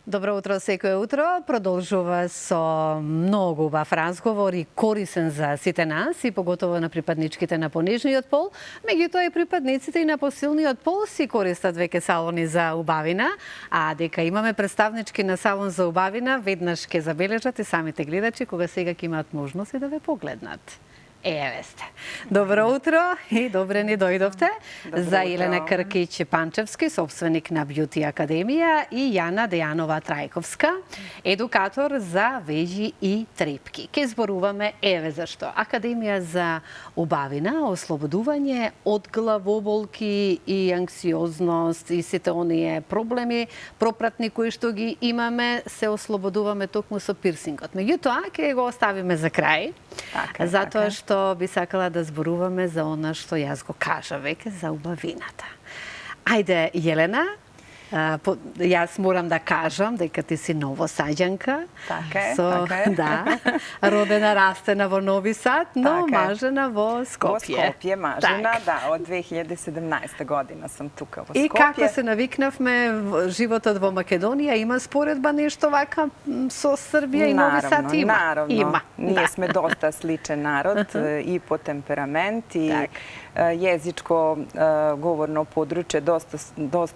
Добро утро, секое утро. Продолжува со многу убав разговор и корисен за сите нас и поготово на припадничките на понижниот пол. Меѓутоа и припадниците и на посилниот пол си користат веќе салони за убавина, а дека имаме представнички на салон за убавина, веднаш ќе забележат и самите гледачи кога сега ќе имаат можност и да ве погледнат. Еве сте. Добро утро и добре ни дојдовте. За Елена Кркич-Панчевски, собственик на Бјути Академија, и Јана Дејанова Трајковска, едукатор за вежи и трепки. Ке зборуваме еве зашто. Академија за убавина, ослободување од главоболки и анксиозност и сите оние проблеми пропратни кои што ги имаме, се ослободуваме токму со пирсингот. Меѓутоа, ќе го оставиме за крај. Затоа што би сакала да зборуваме за она што јас го кажа веќе за убавината. Ајде, Елена, јас морам да кажам дека ти си новосаѓанка. Така е. Да, родена, растена во Нови Сад, но мажена во Скопје. Во Скопје, мажена, да, од 2017 година сум тука во Скопје. И како се навикнавме, животот во Македонија има споредба нешто вака со Србија и Нови Сад? Наравно. Ние сме доста сличен народ и по темперамент и језичко говорно подручје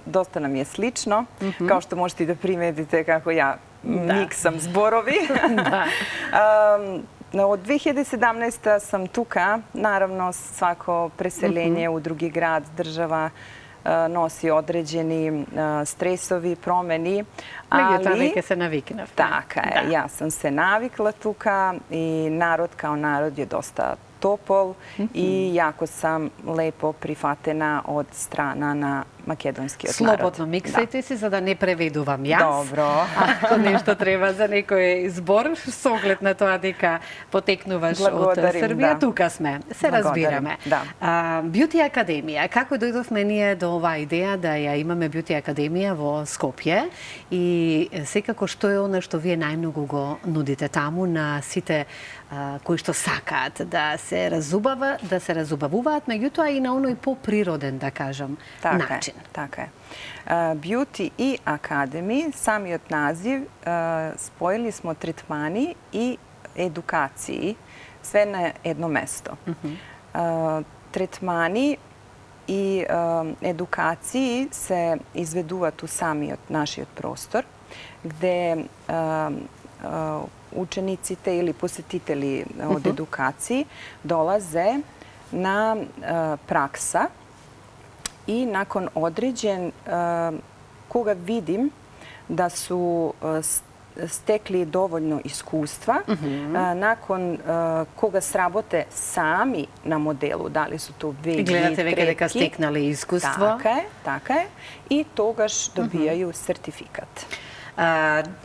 доста нам е слично, као што можете да приметите како ја миксам зборови. Од 2017 сам тука, наравно свако преселење у други град, држава носи одреđeni стресови, промени. Меѓутоа веќе се навикнав. Така е, јас сам се навикла тука и народ као народ е доста топол и јако сам лепо прифатена од страна на македонскиот народ. Слободно миксајте си за да не преведувам јас. Добро. Ако нешто треба за некој збор, со оглед на тоа дека потекнуваш од Србија, тука сме. Се разбираме. Бјути Академија, како дојдовме ние до оваа идеја да ја имаме Бјути Академија во Скопје и секако што е она што вие најмногу го нудите таму на сите кои што сакаат да се разубавуваат, меѓутоа и на оној поприроден, да кажам, начин. Така е. Бјути и Академи, самиот назив, споили смо третмани и едукации, све на едно место. Третмани и едукации се изведуваат у самиот нашиот простор, где учениците или посетители од едукации долазе на пракса и након одреđен, кога видим да су стекли доволно искуства, након кога сработе сами на моделу, дали су то веги, гледате веќе дека стекнале искуство. Така е, и тогаш добијају сертификат.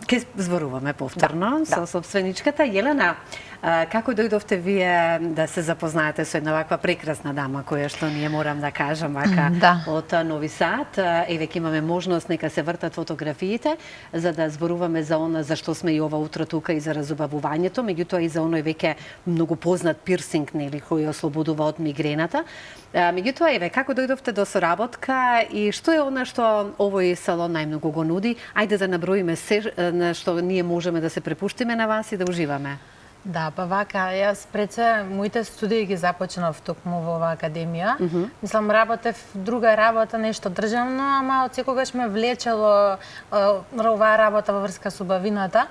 Ке зборуваме повторно со собственичката. Елена, како дојдовте вие да се запознаете со една ваква прекрасна дама, која што ние морам да кажам вака од Нови Сад? Еве ќе имаме можност, нека се вртат фотографиите, за да зборуваме за она за што сме и ова утро тука и за разубавувањето, меѓутоа и за оној веќе многу познат пирсинг, нели, кој ослободува од мигрената. Меѓутоа, еве, како дојдовте до соработка и што е она што овој салон најмногу го нуди? Ајде да наброиме се на што ние можеме да се препуштиме на вас и да уживаме. Да, па вака, јас пред се моите студии ги започнав токму во оваа академија. Мислам, работев друга работа, нешто државно, ама од секогаш ме влечело оваа работа во врска со убавината.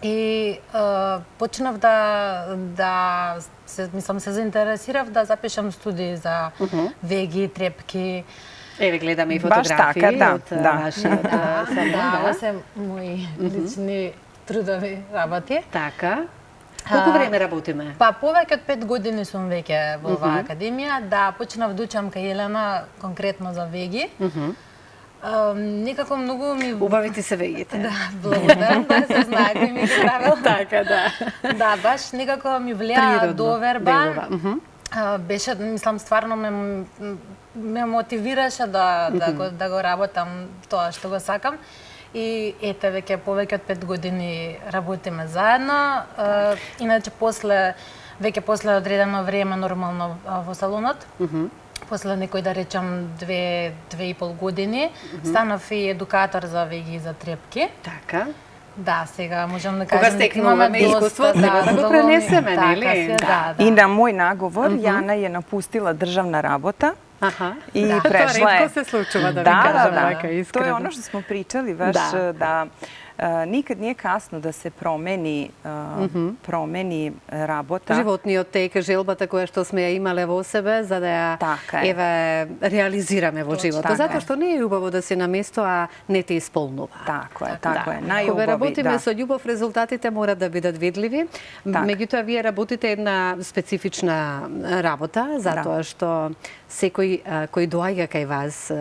И почнав се заинтересирав да запишам студии за веги, трепки. Еве гледаме и фотографии од вашиот салон. Да, ова се мои лични трудови работи. Така. Колку време работиме? Па повеќе од 5 години сум веќе во оваа академија. Да, почнав да учам кај Елена конкретно за веги. Некако многу ми... Убавите се вегите. Да, благодарам, да се знае кој ми ги правил. Така, да. Да, баш некако ми влијаа доверба. Беше, мислам, стварно ме мотивираше да го работам тоа што го сакам. И ете, веќе повеќе од 5 години работиме заедно. Иначе веќе после одредено време нормално во салонот. после некој, да речам, 2,5 години, станав и едукатор за веги и за трепки. Така. Да, сега можам да Кога кажам дека имаме стекнуваме искуство, треба да го доволни- пренесеме, така нели? се, да. И на мој наговор, Јана е напустила државна работа Аха. и Да. прešla je... Тоа ретко се случува, да ви кажам, така To je искрено. ono što smo pričali, baš da nikad nije kasno da se promeni rabota. Животниот тек, желбата која што сме ја имале во себе, за да ја Така е. еве реализираме во животот. Така Затоа е. што не е убаво да си на место, а не те исполнува. Tako je, Да. tako je. Кога Најубави, работиме да. со љубов, резултатите мора да бидат видливи. Меѓутоа, вие работите една специфична работа, затоа што секој кој доаѓа кај вас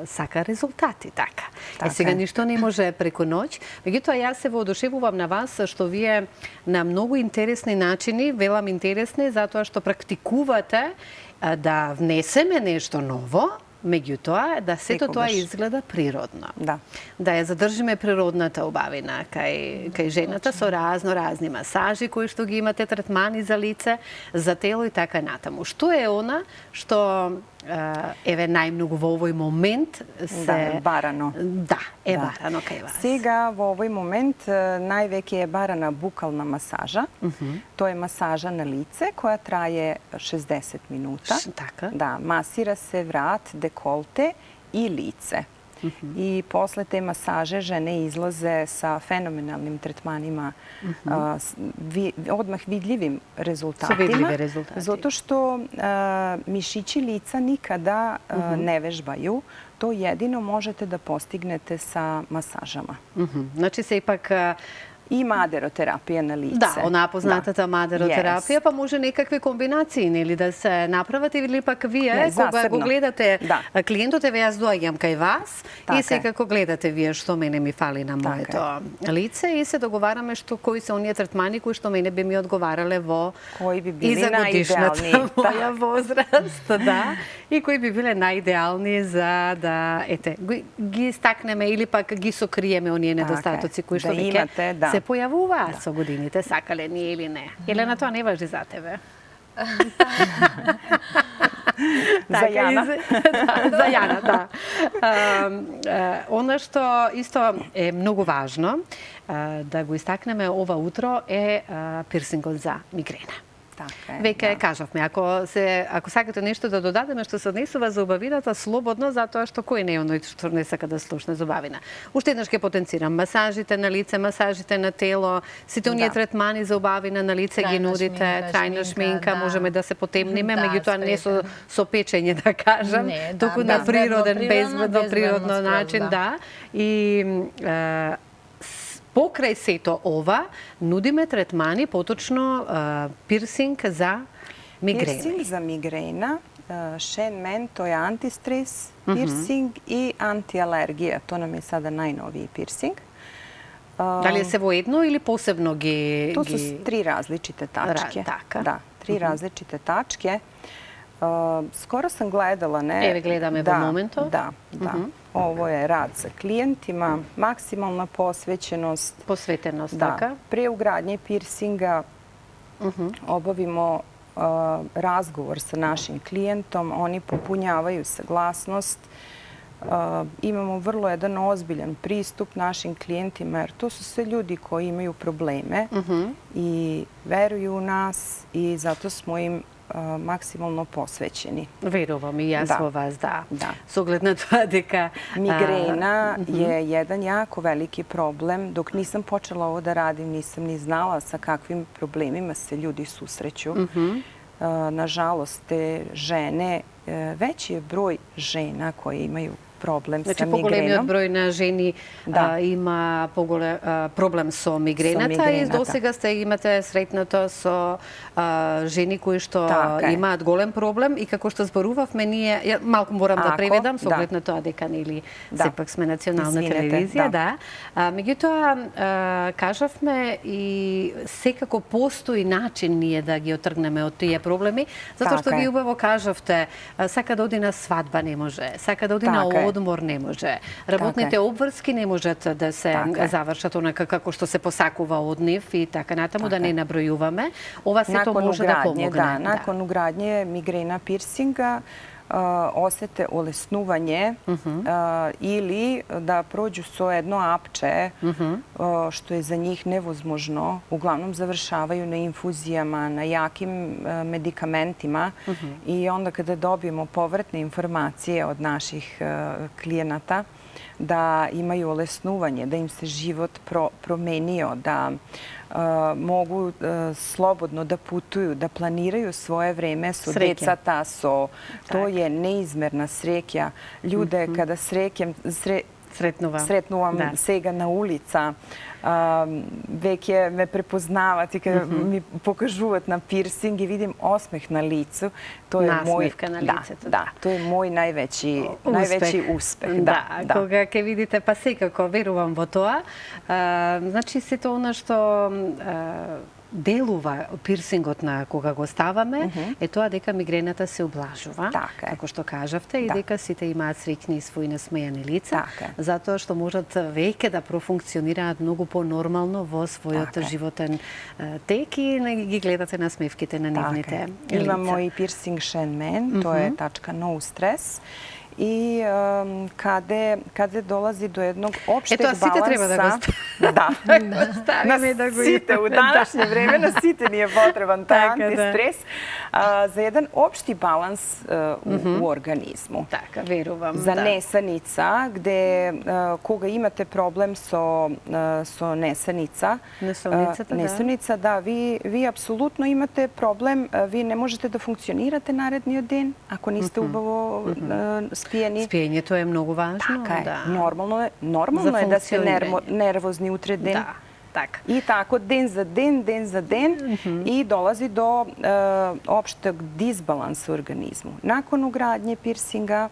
сака резултати, така. Така Сега е. ништо не може преку ноќ. Меѓутоа, јас се воодушевувам на вас што вие на многу интересни начини, велам интересни, затоа што практикувате да внесеме нешто ново, меѓутоа да сето тоа Секогаш. изгледа природно. Da. Да ја задржиме природната убавина кај жената со разни масажи кои што ги имате, третмани за лице, за тело и така натаму. Што е она што еве најмногу во овој момент се Da, barano. Да, е Da. барано кај вас. Сега во овој момент највеќе е барана букална масажа. To je masaža na lice koja traje 60 minuta. Така. Da, masira se vrat, dekolte i lice. I posle te masaže žene izlaze sa fenomenalnim tretmanima, odmah vidljivim rezultatima. vidljivi rezultati. Zato što mišići lica nikada ne vežbaju. To jedino možete da postignete sa masažama. Значи се ипак I maderoterapija na lice. да, онаа познатата Da. мадеротерапија, па може некакви комбинации, нели, да се направат или пак вие, Не, кога засебно. го гледате Да. клиентот, еве јас доаѓам кај вас Така и е. секако гледате вие што мене ми фали на Така моето лице и се договараме што кои се оние третмани кои што мене би ми одговарале во Кои би били и за годишната најидеални. моја возраст, да, и кои би биле најидеални за да ги стакнеме или пак ги сокриеме оние недостатоци кои што Да веќе имате, да. се појавуваат со годините, сакале ние или не. Елена, тоа не важи за тебе. За Јана. За Јана, да. Она што исто е многу важно да го истакнеме ова утро е пирсингот за мигрена. Така е, Веќе кажавме, ако сакате нешто да додадеме што се однесува за убавината, слободно, затоа што кој не е оној што не сака да слушне за убавина. Уште еднаш ќе потенцирам масажите на лице, масажите на тело, сите оние Да. третмани за убавина на лице ги Трајна нудите, шминка, трајна шминка, да. можеме да се потемниме, Да, меѓутоа не со спрета. печење да кажам, Не, да, туку на безбедно, природен, природно, безбедно, природно скроз, начин, да. да. И покрај сето ова, нудиме третмани, поточно пирсинг за мигрена. Piercing za migrena, Shen Men, to je antistres piercing i antialergija. To nam je sada najnoviji piercing. Дали се во едно или посебно ги... To su tri različite tačke. Така. Da, tri različite tačke. Skoro sam gledala, ne? Еве гледаме во моментот. Da. Ovo je rad sa klijentima, maksimalna posvećenost. Посветеност, Da. така? Pre ugradnje piercinga obavimo razgovor sa našim klijentom, oni popunjavaju saglasnost. Imamo vrlo jedan ozbiljan pristup našim klijentima, jer to su sve ljudi koji imaju probleme i veruju u nas i zato smo im maksimalno posvećeni. Верувам и јас Да. во вас, да. Да. Со оглед на тоа дека... Migrena je jedan jako veliki problem. Dok nisam počela ovo da radim, nisam ni znala sa kakvim problemima se ljudi susreću. Nažalost, te žene, veći je broj žena koje imaju problem Значи, sa поголемиот migrenom. број на жени Да. има проблем со мигрената и мигрената. до сега сте имате сретнато со жени кои што Така е. имаат голем проблем и како што зборувавме ние, ја малку морам да Ако, преведам со да. оглед на тоа дека нели Да. сепак сме национална Извинете, телевизија, да. Меѓутоа кажавме и секако постои начин ние да ги отргнеме од тие проблеми, затоа што Така ви е. убаво кажавте, сака да оди на свадба не може, сака да оди на Така е. одмор не може. Работните обврски не можат да се Така е. завршат онака како што се посакува од нив и така натаму, да Така не е. набројуваме. Ова сето Nakon може да ugradnje, помогне. nakon ugradnje migrena piercinga osete olesnuvanje ili da prođu so jedno apče, što je za njih nevozmožno. Uglavnom završavaju na infuzijama, na jakim medikamentima i onda kada dobijemo povratne informacije od naših klijenata da imaju olesnuvanje, da im se život promenio, da mogu slobodno da putuju, da planiraju svoje vreme, su decata, to je neizmerna sreća. Ljude kada sretnu vam sega na ulica, vek je me prepoznavati kada mi pokažuvat na piercing i vidim osmeh na licu. Nasmevka na licetu. Da, to je moj najveći uspeh. Кога ќе видите, па секако верувам во тоа. Значи, сето она што делува пирсингот на кога го ставаме, е тоа дека мигрената се облажува, како што кажавте, и дека сите имаат среќни и своји насмејани лица, затоа што можат веќе да профункционираат многу по-нормално во својот животен тек и ги гледате насмевките на нивните лица. Имамо и пирсинг Shen Men, тоа е тачка No Stress. I kada dolazi do jednog opšteg balansa... Сите треба да го ставиме да го Сите, u današnje vreme na site nije potreban taj antistres. Za jedan opšti balans u organizmu. Така, верувам. За несаница, gde koga imate problem so nesanica, da, vi apsolutno imate problem, vi ne možete da funkcionirate naredni ден, ако нiste убаво спиени. Спиењето е многу важно. Така е. Нормално е да сте нервозни утре ден. Така. I tako, den za den i dolazi do opšteg disbalansa u organizmu. Nakon ugradnje pirsinga,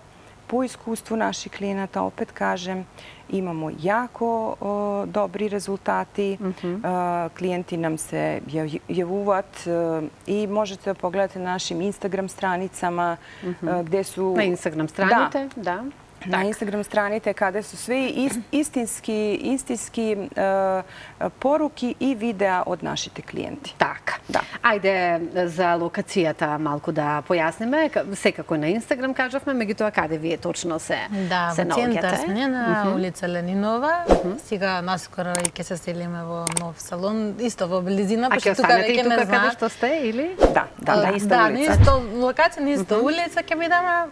po iskustvu naših klijenata, opet kažem, imamo jako dobri rezultati. Klijenti nam se javuvат i možete da pogledate na našim Instagram stranicama gde su... Na Instagram straните, da. Na Instagram stranite kada su sve istinski poruki i videa od našите klijenti. Така. Ајде за локацијата малку да појасниме. Секако на Инстаграм кажавме, меѓутоа каде вие точно се наоѓате? Во центар сме на улица Ленинова. Сега наскоро и ќе се селиме во нов салон, исто во близина, пошто тука веќе ме знаат. А ќе останете и тука каде што сте, или? Да, на иста улица. Да, на иста локација, на иста улица ќе бидеме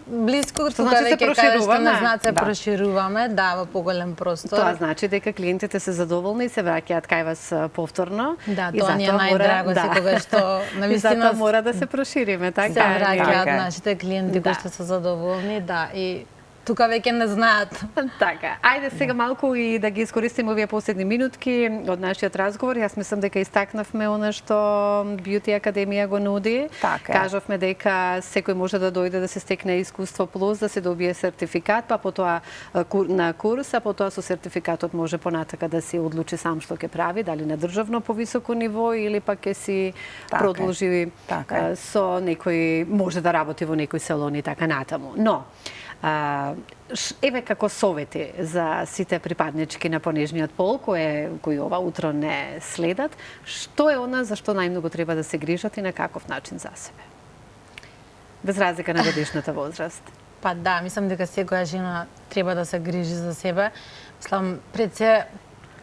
близко, тука веќе каде што не знаат се прошируваме, во поголем простор. Тоа значи дека клиентите се задоволни и се враќаат кај вас повторно. Да, тоа ни е најдраго секогаш што навистина затоа мора да се прошириме, така? Се враќаат нашите клиенти кои што се задоволни, и тука веќе не знаат. Така. Ајде сега малку и да ги искористиме овие последни минутки од нашиот разговор. Јас мислам дека истакнавме она што Beauty Академија го нуди. Кажавме дека секој може да дојде да се стекне искуство плюс, да се добие сертификат, па потоа на курс, а потоа со сертификатот може понатака да се одлучи сам што ќе прави, дали на државно повисоко ниво или пак ќе си продолжи со некој, може да работи во некој салон и така натаму. Но еве како совети за сите припаднички на понежниот пол кои ова утро не следат, што е она за што најмногу треба да се грижат и на каков начин за себе? Без разлика на годишната возраст. Па да, мислам дека секоја жена треба да се грижи за себе. Мислам, пред се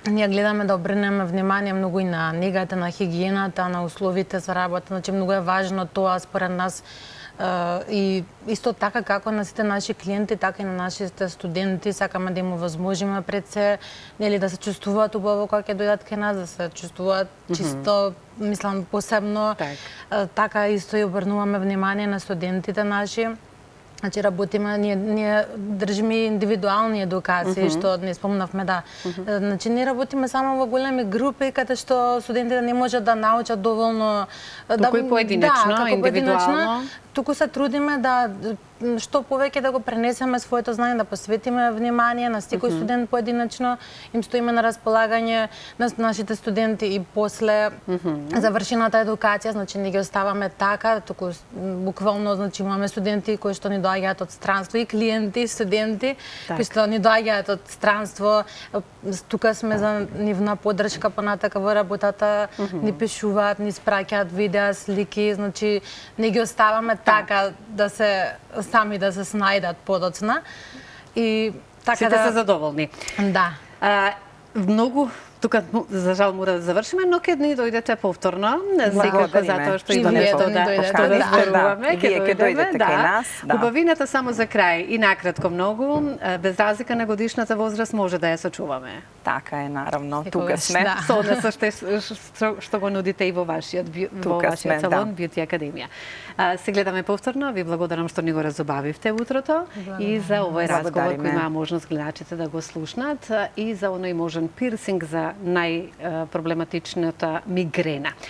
ние гледаме да обрнеме внимание многу и на негата, на хигиената, на условите за работа. Значи, многу е важно тоа според нас. И исто така како на сите наши клиенти, така и на нашите студенти, сакаме да им овозможиме пред се да се чувствуваат убаво кога ќе дојдат кај нас, да се чувствуваат чисто, мислам, посебно. Така исто и обрнуваме внимание на студентите наши. Значи, работиме, ние држиме индивидуални едукации, што не спомнавме, Значи, не работиме само во големи групи, каде што студентите не можат да научат доволно... Туку и поединечно, индивидуално. Туку се трудиме да што повеќе да го пренесеме своето знање, да посветиме внимание на секој студент поединечно, им стоиме на располагање на нашите студенти и после завршената едукација, значи не ги оставаме така, туку буквално, значи имаме студенти кои што ни доаѓаат од странство и клиенти, студенти кои што ни доаѓаат од странство. Тука сме за нивна поддршка понатака во работата, ни пишуваат, ни спраќаат видеа, слики, значи не ги оставаме така да се сами да се снајдат подоцна. И така Сите се задоволни. Да. Многу тука за жал мора да завршиме, но ќе ни дојдете повторно, секако затоа што И има вие нешто да ни дојдете, што да да. зборуваме, И вие ќе дојдете кај нас, да. Убавината само за крај и накратко многу, без разлика на годишната возраст може да ја сочуваме. Така е, наравно, Секогаш, тука сме. да. Со односа што го нудите и во вашиот сме, салон да. Beauty Академија. Се гледаме повторно, ви благодарам што ни го разобавивте утрото и за овој разговор кој имаа можност гледачите да го слушнат и за оној можен пирсинг за најпроблематичната мигрена.